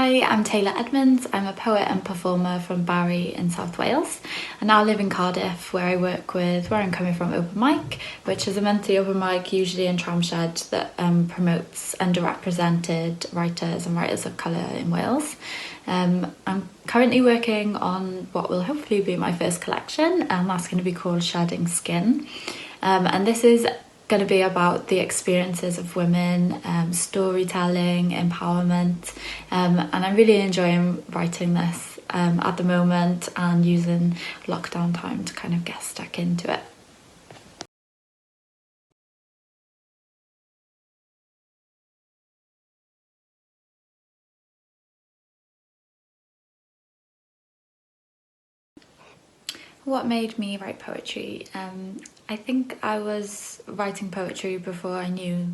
Hi, I'm Taylor Edmonds. I'm a poet and performer from Barry in South Wales. I now live in Cardiff, where I work with Where I'm Coming From Open Mic, which is a monthly open mic usually in Tramshed that promotes underrepresented writers and writers of colour in Wales. I'm currently working on what will hopefully be my first collection, and that's going to be called Shedding Skin. And this is going to be about the experiences of women, storytelling, empowerment, and I'm really enjoying writing this at the moment and using lockdown time to kind of get stuck into it. What made me write poetry? I think I was writing poetry before I knew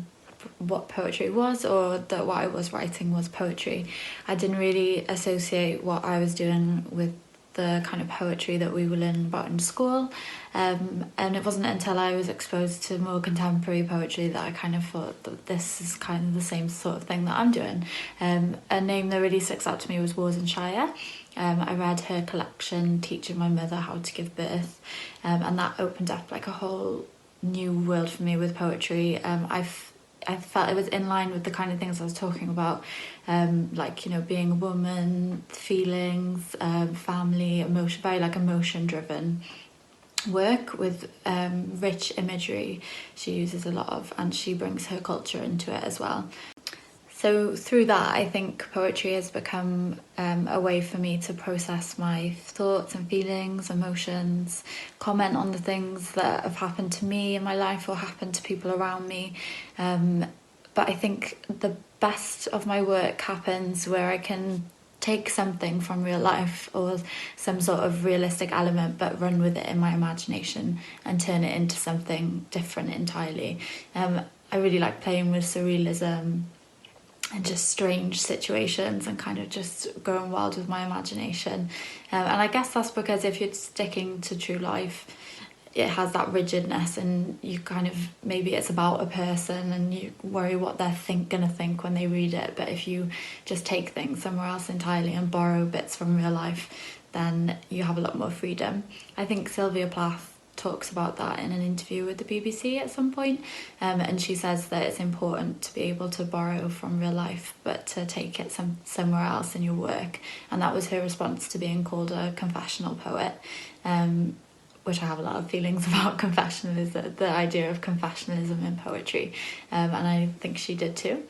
what poetry was, or that what I was writing was poetry. I didn't really associate what I was doing with the kind of poetry that we were learning about in school, and it wasn't until I was exposed to more contemporary poetry that I kind of thought that this is kind of the same sort of thing that I'm doing. A name that really sticks out to me was Wars and Shire. I read her collection, Teaching My Mother How to Give Birth, and that opened up like a whole new world for me with poetry. I felt it was in line with the kind of things I was talking about, like, you know, being a woman, feelings, family, emotion, very like emotion driven work with rich imagery she uses a lot of, and she brings her culture into it as well. So through that, I think poetry has become a way for me to process my thoughts and feelings, emotions, comment on the things that have happened to me in my life or happened to people around me. But I think the best of my work happens where I can take something from real life or some sort of realistic element, but run with it in my imagination and turn it into something different entirely. I really like playing with surrealism and just strange situations and kind of just going wild with my imagination. And I guess that's because if you're sticking to true life, it has that rigidness, and you kind of, maybe it's about a person and you worry what they're gonna think when they read it. But if you just take things somewhere else entirely and borrow bits from real life, then you have a lot more freedom. I think Sylvia Plath talks about that in an interview with the BBC at some point, and she says that it's important to be able to borrow from real life but to take it somewhere else in your work, and that was her response to being called a confessional poet, which I have a lot of feelings about. Confessionalism, the idea of confessionalism in poetry, and I think she did too.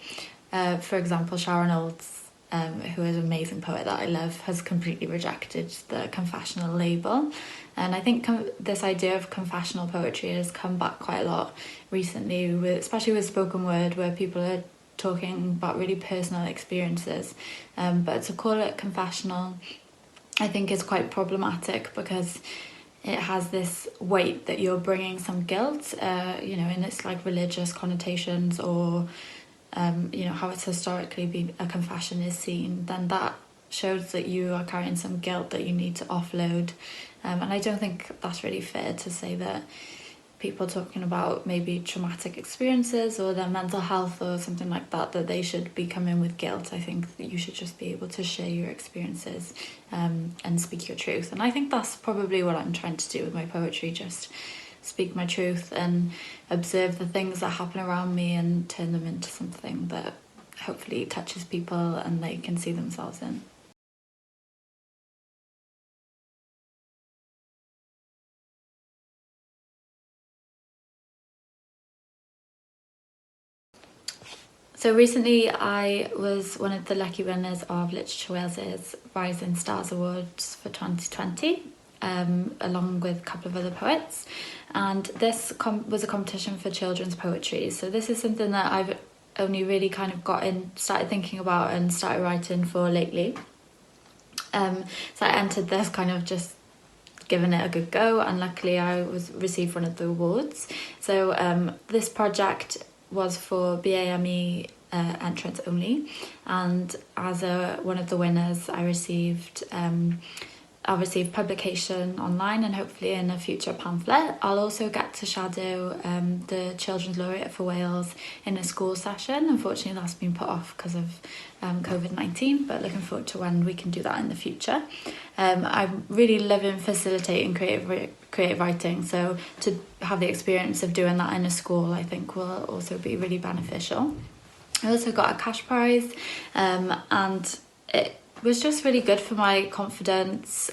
For example, Sharon Olds, who is an amazing poet that I love, has completely rejected the confessional label. And I think this idea of confessional poetry has come back quite a lot recently, especially with spoken word, where people are talking about really personal experiences. But to call it confessional, I think is quite problematic, because it has this weight that you're bringing some guilt, in its like religious connotations, or how it's historically been a confession is seen. Then that shows that you are carrying some guilt that you need to offload, and I don't think that's really fair to say that people talking about maybe traumatic experiences or their mental health or something like that they should be coming with guilt. I think that you should just be able to share your experiences and speak your truth, and I think that's probably what I'm trying to do with my poetry, just speak my truth and observe the things that happen around me and turn them into something that hopefully touches people and they can see themselves in. So recently I was one of the lucky winners of Literature Wales's Rising Stars Awards for 2020, along with a couple of other poets. And this was a competition for children's poetry. So this is something that I've only really kind of started thinking about and started writing for lately. So I entered this kind of just giving it a good go, and luckily I received one of the awards. So this project was for BAME entrance only, and as one of the winners I received I'll receive publication online and hopefully in a future pamphlet. I'll also get to shadow the Children's Laureate for Wales in a school session. Unfortunately, that's been put off because of COVID-19, but looking forward to when we can do that in the future. I'm really loving facilitating creative writing, so to have the experience of doing that in a school I think will also be really beneficial. I also got a cash prize, and it was just really good for my confidence.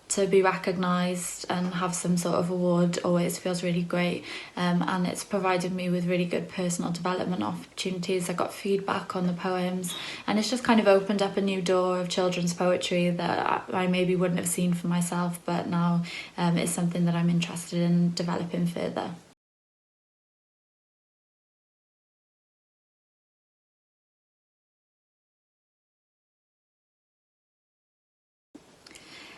To be recognised and have some sort of award always feels really great, and it's provided me with really good personal development opportunities. I got feedback on the poems, and it's just kind of opened up a new door of children's poetry that I maybe wouldn't have seen for myself, but now it's something that I'm interested in developing further.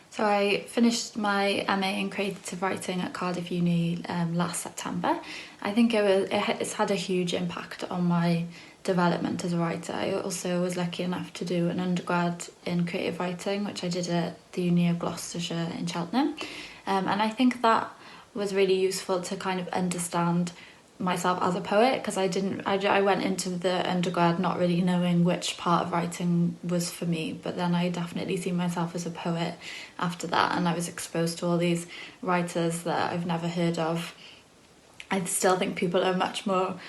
So I finished my MA in creative writing at Cardiff Uni last September. I think it's had a huge impact on my development as a writer. I also was lucky enough to do an undergrad in creative writing, which I did at the Uni of Gloucestershire in Cheltenham. And I think that was really useful to kind of understand myself as a poet, because I went into the undergrad not really knowing which part of writing was for me, but then I definitely see myself as a poet after that, and I was exposed to all these writers that I've never heard of. I still think people are much more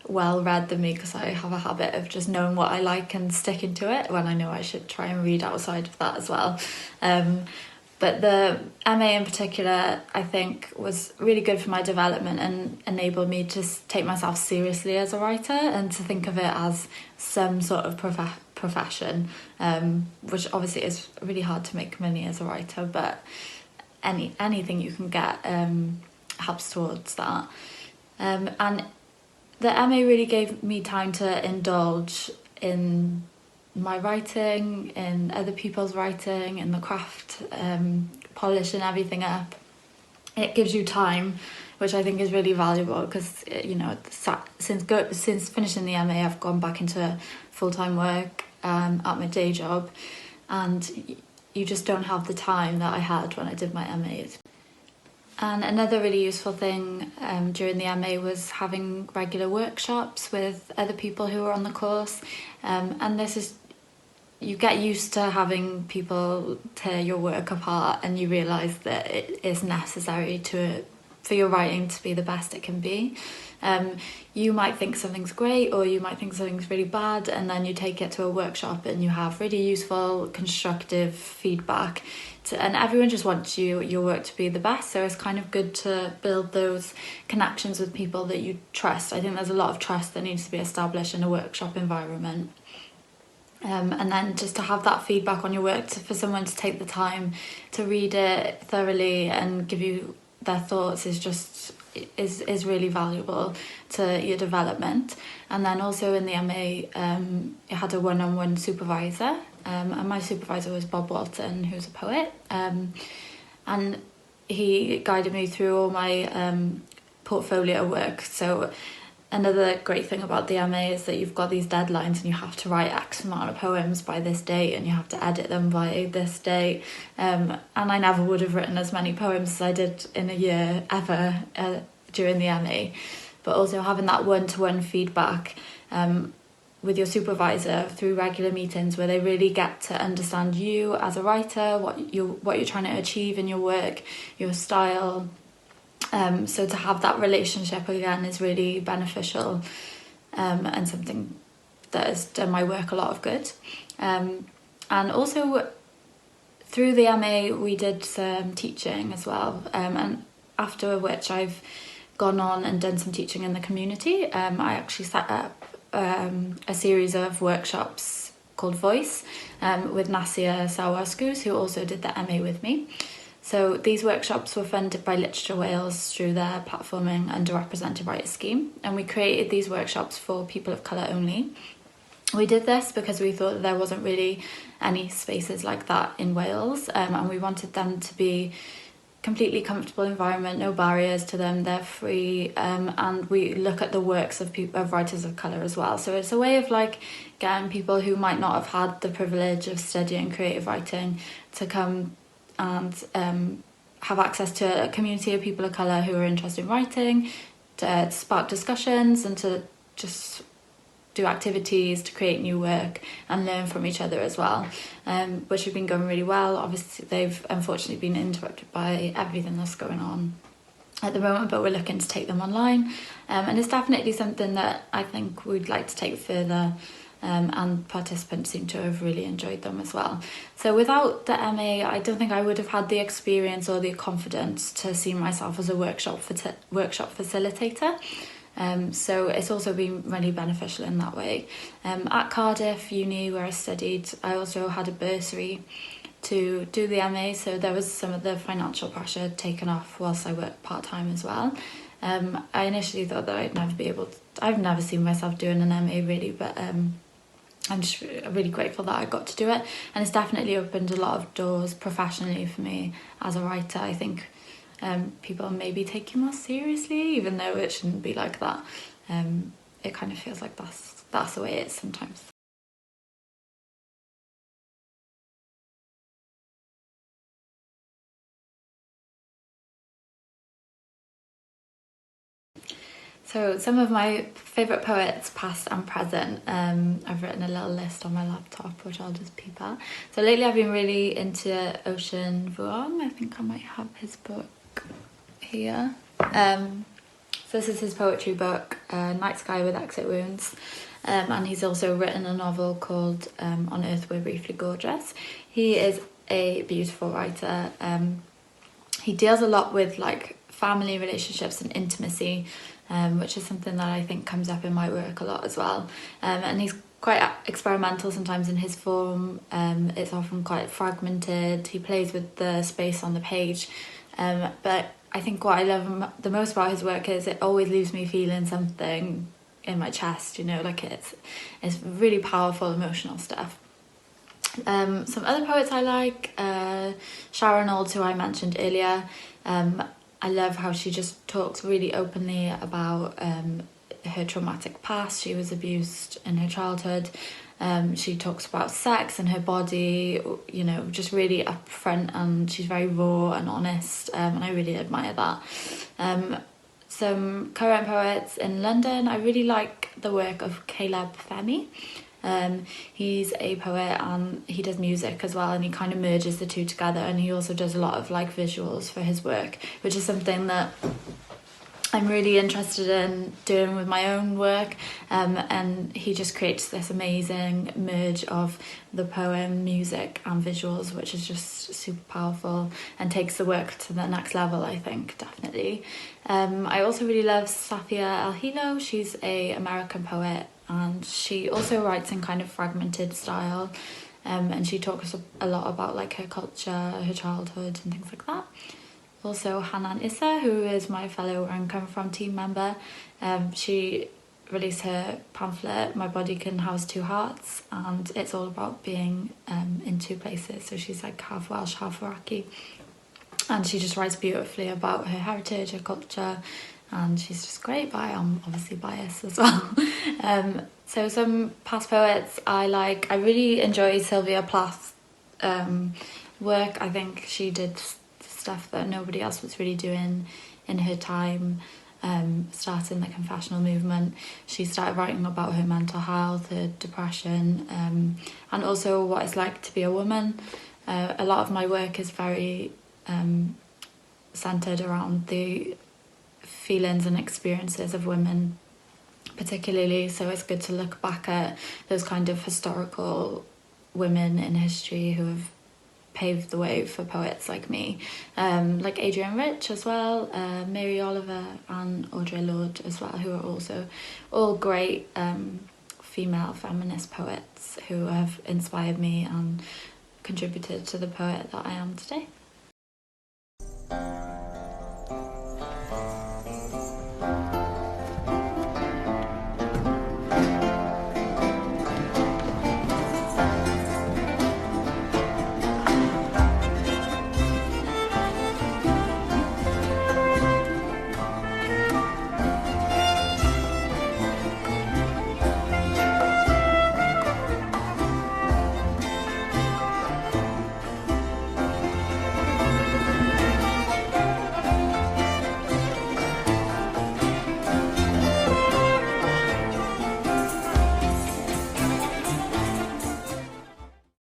well read than me because I have a habit of just knowing what I like and sticking to it when I know I should try and read outside of that as well. But the MA in particular, I think, was really good for my development and enabled me to take myself seriously as a writer and to think of it as some sort of profession, which obviously is really hard to make money as a writer, but anything you can get helps towards that. And the MA really gave me time to indulge in my writing, in other people's writing, in the craft, polishing everything up. It gives you time, which I think is really valuable because, you know, since finishing the MA, I've gone back into full-time work at my day job, and you just don't have the time that I had when I did my MAs. And another really useful thing during the MA was having regular workshops with other people who are on the course, and you get used to having people tear your work apart, and you realise that it is necessary for your writing to be the best it can be. You might think something's great, or you might think something's really bad, and then you take it to a workshop and you have really useful, constructive feedback. And everyone just wants your work to be the best, so it's kind of good to build those connections with people that you trust. I think there's a lot of trust that needs to be established in a workshop environment. And then just to have that feedback on your work, for someone to take the time to read it thoroughly and give you their thoughts is really valuable to your development. And then also in the MA, it had a one-on-one supervisor, and my supervisor was Bob Walton, who's a poet, and he guided me through all my portfolio work. So another great thing about the MA is that you've got these deadlines and you have to write X amount of poems by this date and you have to edit them by this date. And I never would have written as many poems as I did in a year ever during the MA. But also having that one-to-one feedback with your supervisor through regular meetings where they really get to understand you as a writer, what you're trying to achieve in your work, your style. So to have that relationship again is really beneficial, and something that has done my work a lot of good. And also through the MA we did some teaching as well, and after which I've gone on and done some teaching in the community. I actually set up a series of workshops called Voice with Nasia Sawaskus, who also did the MA with me. So these workshops were funded by Literature Wales through their platforming underrepresented writers scheme, and we created these workshops for people of colour only. We did this because we thought that there wasn't really any spaces like that in Wales, and we wanted them to be completely comfortable environment, no barriers to them, they're free, and we look at the works of writers of colour as well. So it's a way of like getting people who might not have had the privilege of studying creative writing to come and have access to a community of people of colour who are interested in writing, to spark discussions and to just do activities to create new work and learn from each other as well, which have been going really well. Obviously they've unfortunately been interrupted by everything that's going on at the moment, but we're looking to take them online, and it's definitely something that I think we'd like to take further, and participants seem to have really enjoyed them as well. So without the MA, I don't think I would have had the experience or the confidence to see myself as a workshop facilitator. So it's also been really beneficial in that way. At Cardiff Uni, where I studied, I also had a bursary to do the MA, so there was some of the financial pressure taken off whilst I worked part-time as well. I initially thought that I'd never be able to, I've never seen myself doing an MA really, but I'm just really grateful that I got to do it, and it's definitely opened a lot of doors professionally for me as a writer. I think people maybe take you more seriously, even though it shouldn't be like that. It kind of feels like that's the way it is sometimes. So some of my favourite poets, past and present, I've written a little list on my laptop, which I'll just peep at. So lately I've been really into Ocean Vuong. I think I might have his book here. So this is his poetry book, Night Sky with Exit Wounds. And he's also written a novel called On Earth We're Briefly Gorgeous. He is a beautiful writer. He deals a lot with like family relationships and intimacy, which is something that I think comes up in my work a lot as well. And he's quite experimental sometimes in his form. It's often quite fragmented. He plays with the space on the page. But I think what I love the most about his work is it always leaves me feeling something in my chest, you know, like it's really powerful, emotional stuff. Some other poets I like, Sharon Olds, who I mentioned earlier. I love how she just talks really openly about her traumatic past. She was abused in her childhood. She talks about sex and her body, you know, just really upfront, and she's very raw and honest, and I really admire that. Some current poets in London, I really like the work of Caleb Femi. He's a poet and he does music as well, and he kind of merges the two together, and he also does a lot of like visuals for his work, which is something that I'm really interested in doing with my own work, and he just creates this amazing merge of the poem, music and visuals, which is just super powerful and takes the work to the next level, I think, definitely. I also really love Safia El-Hilo. She's an American poet, and she also writes in kind of fragmented style, and she talks a lot about like her culture, her childhood and things like that. Also Hanan Issa, who is my fellow Where I'm Coming From team member. She released her pamphlet, My Body Can House Two Hearts, and it's all about being in two places. So she's like half Welsh, half Iraqi, and she just writes beautifully about her heritage, her culture, and she's just great, but I am obviously biased as well. So some past poets I like, I really enjoy Sylvia Plath's work. I think she did stuff that nobody else was really doing in her time, starting the confessional movement. She started writing about her mental health, her depression, and also what it's like to be a woman. A lot of my work is very centred around the feelings and experiences of women particularly, so it's good to look back at those kind of historical women in history who have paved the way for poets like me, like Adrienne Rich as well, Mary Oliver and Audre Lorde as well, who are also all great female feminist poets who have inspired me and contributed to the poet that I am today.